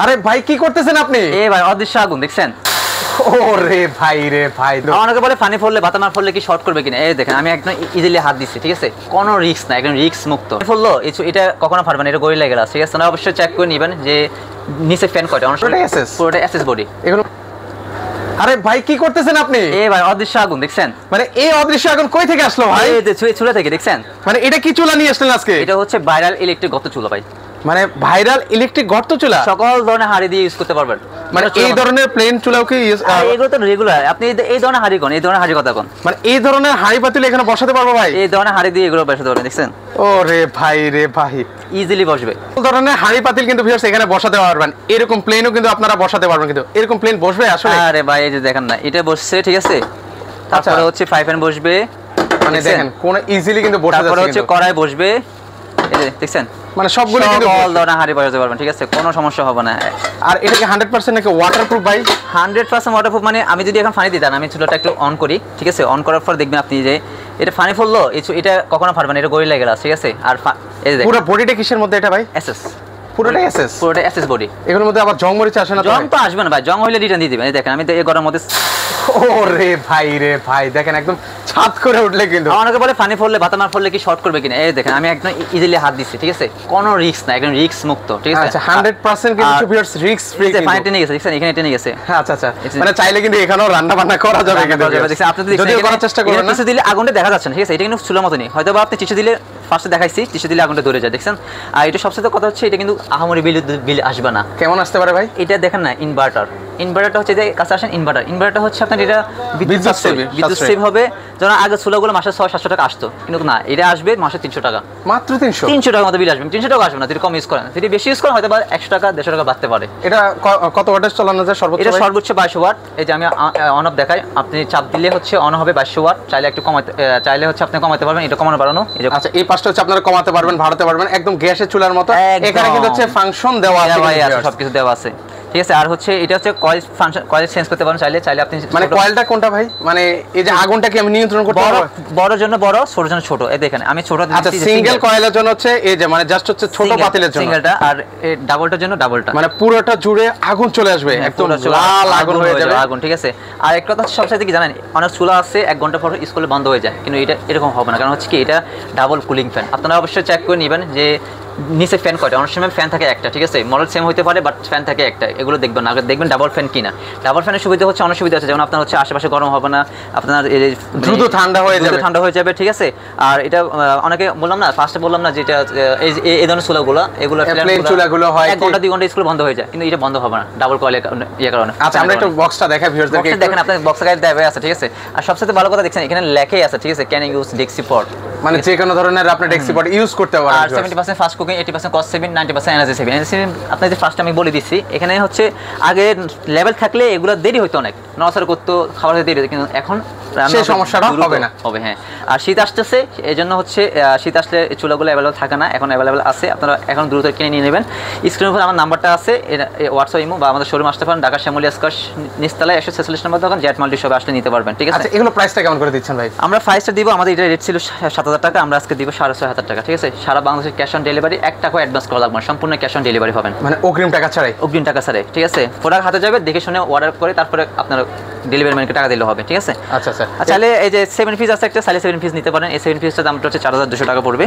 আরে ভাই কি করতেছেন আপনি? ভাই অদৃশ্য আগুন দেখছেন? ওরে ভাই রে ভাই, আমাকে বলে পানি পড়লে বাতামার পড়লে কি শর্ট করবে কিনা। এই দেখেন আমি একদম ইজিলি হাত দিচ্ছি, ঠিক আছে, কোনো রিস্ক না, একদম রিস্ক মুক্ত। পড়লো এটা কখনো পারবে না, এটা গরিলা গ্লাস, ঠিক আছে। অবশ্যই চেক করে নেবেন যে নিচে ফ্যান কয়টা, পুরোটা এসএস বডি এগুলো। আরে ভাই কি করতেছেন আপনি? ভাই অদৃশ্য আগুন দেখছেন? মানে এই অদৃশ্য আগুন কই থেকে আসলো ভাই? এই যে চুলা থেকে দেখছেন? মানে এটা কি চুলা নিয়ে আসলেন আজকে? এটা হচ্ছে ভাইরাল ইলেকট্রিক গর্ত চুলা ভাই। মানে ভাইরাল ইলেকট্রিক গর্ত চুলা সকল ধরনের হাড়ি দিয়ে ইউজ করতে পারবেন। মানে এই ধরনের প্লেন চুলাও কি এগুলো তো রেগুলার, আপনি এই ধরনের হাড়ি কোন, এই ধরনের হাড়ি কথা কোন, মানে এই ধরনের হাড়ি পাতিল এখানে বসাতে পারবো ভাই? এই ধরনের হাড়ি দিয়ে এগুলো বসাতে পারবেন দেখছেন? ওরে ভাই রে ভাই, ইজিলি বসবে। এই ধরনের হাড়ি পাতিল কিন্তু ভিউয়ার্স এখানে বসাতে পারবেন। এরকম প্লেনও কিন্তু আপনারা বসাতে পারবেন। কিন্তু এরকম প্লেন বসবে আসলে? আরে ভাই এই যে দেখেন না, এটা বসছে, ঠিক আছে। তারপরে হচ্ছে 5 এন বসবে, মানে দেখেন কোন ইজিলি কিন্তু বসে যাচ্ছে। তারপরে হচ্ছে কড়াই বসবে, এই যে দেখছেন? মানে সবগুলো কিন্তু অল ধরনের হাড়ি বসাতে পারবেন, ঠিক আছে, কোনো সমস্যা হবে না। আর এটা কি 100% নাকি ওয়াটারপ্রুফ ভাই? 100% ওয়াটারপ্রুফ। মানে আমি যদি এখন পানি দিতাম, আমি চুলাটা একটু অন করি, ঠিক আছে, অন করার পর দেখবেন আপনি যে এটা পানি পড়লো, এটা কখনো পারবে না, এটা গরিলা গ্লাস, ঠিক আছে। আর এই যে পুরো বডিটা কিসের মধ্যে এটা ভাই? এসএস, পুরোটাই এসএস? পুরোটা এসএস বডি। এগুলোর মধ্যে আবার জং মরিচ আসে না? জং তো আসবে না ভাই, জং হইলে রিটার্ন দিয়ে দিবেন। এই দেখেন আমি তো এই গরমের মধ্যে, ওরে ভাই রে ভাই, দেখেন একদম ছাদ করে উঠলে কিন্তু। আমাকে বলে পানি পড়লে বাতামার পড়লে কি শর্ট করবে কিনা। এই দেখেন আমি একদম ইজিলি হাত দিচ্ছি, ঠিক আছে, কোনো রিস্ক না, একদম রিস্ক মুক্ত, ঠিক আছে। আচ্ছা 100% কিন্তু ভিউয়ার্স রিস্ক ফ্রি। পানি টেনে গেছে দেখছেন, এখানে টেনে গেছে। আচ্ছা আচ্ছা, মানে চাইলে কিন্তু এখানেও রান্না বান্না করা যাবে কিন্তু। আপনি যদি করার চেষ্টা করেন না, টিস্যু দিলে আগুনটা দেখা যাচ্ছে না, ঠিক আছে। এটা কিন্তু চুলার মতনই, হয়তো বা আপনি টিস্যু দিলে ফার্স্টে দেখাইছি, টিস্যু দিলে আগুনটা ধরে যায় দেখছেন। আর এটা সবচেয়ে কথা হচ্ছে এটা কিন্তু আহামরি বিল আসবে না। কেমন আসতে পারে ভাই? এটা দেখেন না, ইনভার্টারটা হচ্ছে যে কাছে আসেন, ইনভার্টার হচ্ছে আপনার এটা বিদ্যুৎ সেভ হবে। যেমন আগে চুলাগুলো মাসে 600-700 টাকা আসতো, কিন্তু না, এটা আসবে মাসে 300 টাকা, মাত্র 300 টাকা মতো বিল আসবে। 300 টাকা আসবে না যদি কম ইউজ করেন, যদি বেশি ইউজ করেন হয়তো বা 100 টাকা 150 টাকা বাড়তে পারে। এটা কত ওয়াটের চালানো যায় সর্বোচ্চ? এটা সর্বোচ্চ 2200 ওয়াট। এই যে আমি অন অফ দেখাই, আপনি চাপ দিলে হচ্ছে অন হবে 2200 ওয়াট। চাইলে একটু কমাতে, চাইলে হচ্ছে আপনি কমাতে পারবেন, এটা কমানো বাড়ানো। আচ্ছা এই পাশটা হচ্ছে আপনারা কমাতে পারবেন, বাড়াতে পারবেন, একদম গ্যাসের চুলার মতো। এখানে কিন্তু হচ্ছে ফাংশন দেওয়া আছে, সবকিছু দেওয়া আছে, ঠিক আছে। আর হচ্ছে এটা হচ্ছে কয়েল ফাংশন, কয়েল চেঞ্জ করতে পারেন চাইলে আপনি। মানে কয়েলটা কোনটা ভাই? মানে এই যে আগুনটা কি আমি নিয়ন্ত্রণ করতে পারবো? বড় জন্য বড়, ছোট জন্য ছোট। এই দেখেন আমি ছোট দিচ্ছি। আচ্ছা সিঙ্গেল কয়েলের জন্য হচ্ছে এই যে মানে জাস্ট হচ্ছে ছোট পাতিলের জন্য সিঙ্গেলটা, আর এই ডাবলটার জন্য ডাবলটা। মানে পুরোটা জুড়ে আগুন চলে আসবে, একদম লাল আগুন হয়ে যাবে আগুন, ঠিক আছে। আর একটা কথা সবচেয়ে কি জানেন, অনেক চুলা আছে 1 ঘন্টা পর স্কুলে বন্ধ হয়ে যায়, কিন্তু এটা এরকম হবে না। কারণ হচ্ছে কি, এটা ডাবল কুলিং ফ্যান। আপনারা অবশ্যই চেক করে নেবেন যে নিচে ফ্যান কয়টা। অনেক সময় ফ্যান থাকে একটা, ঠিক আছে, মডেল সেম হতে পারে, বাট ফ্যান থাকে একটা। এগুলো দেখবেন না, দেখবেন ডাবল ফ্যান কিনা। ডাবল ফ্যানের সুবিধা হচ্ছে, অনেক সুবিধা আছে, যেমন আপনার হচ্ছে আশেপাশে গরম হবে না, আপনার দ্রুত ঠান্ডা হয়ে যাবে, ঠিক আছে। আর এটা অনেকে বললাম না, ফার্স্টে বললাম না, যেটা এই ধরনের চুলাগুলো, এগুলো প্লেন চুলাগুলো হয় 1 ঘন্টা 2 ঘন্টা স্কুল বন্ধ হয়ে যায়, কিন্তু এটা বন্ধ হবে না ডাবল কয়েলের কারণে। আচ্ছা আমরা একটু বক্সটা দেখাই ভিউয়ারদেরকে। দেখেন আপনার বক্সে গাইড দেওয়া আছে, ঠিক আছে। আর সবচেয়ে ভালো কথা দেখছেন এখানে লেখাই আছে, ঠিক আছে, ক্যান ইউজ ডেক্সি পট, মানে যে কোনো ধরনের আপনি ডেক্সি পট ইউজ করতে পারেন। আর 70% fast cooking, 80% cost saving, 90% energy saving. আপনাদের যে ফার্স্ট আমি বলে দিচ্ছি, এখানে হচ্ছে আগে লেভেল থাকলে এগুলো দেরি হতো, অনেক নড়াচড়া করতো, খাবার দেরি হতো, কিন্তু এখন সেই সমস্যাটা হবে না, হবে। হ্যাঁ, আর শীত আসতেছে, এই জন্য হচ্ছে শীত আসলে চুলাগুলো অ্যাভেলেবল থাকে না, এখন অ্যাভেলেবল আছে। আপনারা এখন দ্রুত কিনে নিয়ে নেবেন। স্ক্রিনের উপর আমার নাম্বারটা আছে, হোয়াটসঅ্যাপ ইমো বা আমাদের শোরুম আসতে পারেন, ঢাকা শ্যামলী স্কয়ার নিচতলায় 146 নম্বর দোকান, জেট মাল্টি শপে আসলে নিতে পারবেন, ঠিক আছে। আচ্ছা এগুলো প্রাইসটা কেমন করে দিচ্ছেন ভাই? আমরা প্রাইসটা দিব, আমাদের এটা রেট ছিল 7000 টাকা, আমরা আজকে দিব 6500 টাকা, ঠিক আছে। সারা বাংলাদেশের ক্যাশ অন ডেলিভারি, 1 টাকা অ্যাডভান্স করা লাগবে, সম্পূর্ণ ক্যাশ অন ডেলিভারি পাবেন, মানে অগ্রিম টাকা ছাড়াই। অগ্রিম টাকা ছাড়াই, ঠিক আছে। প্রোডাক্ট হাতে যাবে, দেখে শুনে অর্ডার করে তারপরে আপনার ডেলিভারি ম্যানকে টাকা দিলে হবে, ঠিক আছে। আচ্ছা আচ্ছা, চাইলে এই যে 7 পিস আছে একটা, চাইলে 7 পিস নিতে পারেন। এই 7 পিসটার দামটা হচ্ছে 4200 টাকা পড়বে,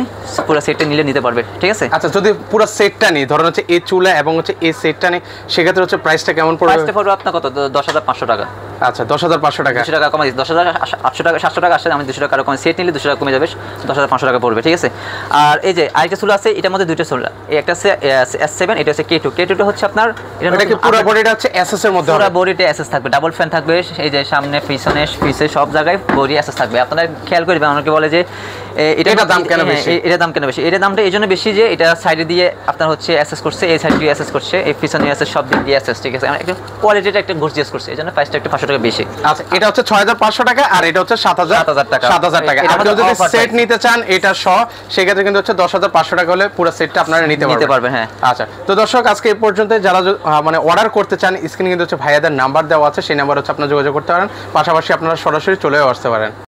পুরো সেটটা নিলে নিতে পারবে, ঠিক আছে। আচ্ছা যদি পুরো সেটটা নিই, ধরুন হচ্ছে এই চুলা এবং হচ্ছে এই সেটটা নিই, সেক্ষেত্রে হচ্ছে প্রাইসটা কেমন পড়বে? প্রাইসটা পড়বে আপনার কত, 10500 টাকা। আচ্ছা 10500 টাকা, 200 টাকা কমাই, 10800 টাকা, 700 টাকা আসছে, আমি 200 টাকা কমাই। সেট নিলে 200 টাকা কমে যাবে, 10500 টাকা পড়বে, ঠিক আছে। আর এই যে আরেকটা চুলা আছে, এটার মধ্যে দুইটা চুলা, এই একটা আছে S7, এটা হচ্ছে K2 হচ্ছে আপনার, এটা কি পুরো বডিটা হচ্ছে এসএস এর মধ্যে হবে? পুরো বডিতে এসএস থাকবে, ডাবল ফ্যান থাকবে, এই যে সামনে পিছনে পিছে সব জায়গায় বডি এসএস থাকবে। আপনারা খেয়াল করবেন, অনেকে বলে যে এটার দাম কেন বেশি? এটার দাম কেন বেশি? এটার দামটা এই জন্য বেশি যে এটা সাইডে দিয়ে আপনার হচ্ছে এসএস করছে, এই সাইড দিয়ে এসএস করছে, এই পিছনে এসএস, সব দিক দিয়ে এসএস, ঠিক আছে। একটু কোয়ালিটিটা একটা গর্জিয়াস করছে, এই জন্য প্রাইসটা একটু 500 টাকা বেশি। আচ্ছা এটা হচ্ছে 6500 টাকা, আর এটা হচ্ছে 7000 টাকা। 7000 টাকা। আপনি যদি সেট নিতে চান এটা সহ, সেক্ষেত্রে কিন্তু হচ্ছে 10500 টাকা হলে পুরো সেটটা আপনারা নিতে পারবেন। হ্যাঁ আচ্ছা তো দর্শক আজকে এই পর্যন্ত, যারা মানে অর্ডার করতে চান, স্ক্রিনে কিন্তু হচ্ছে ভাইয়াদের নাম্বার দেওয়া আছে, সেই নাম্বার হচ্ছে আপনারা যোগাযোগ করতে পারেন, পাশাপাশি আপনারা সরাসরি চলেও আসতে পারেন।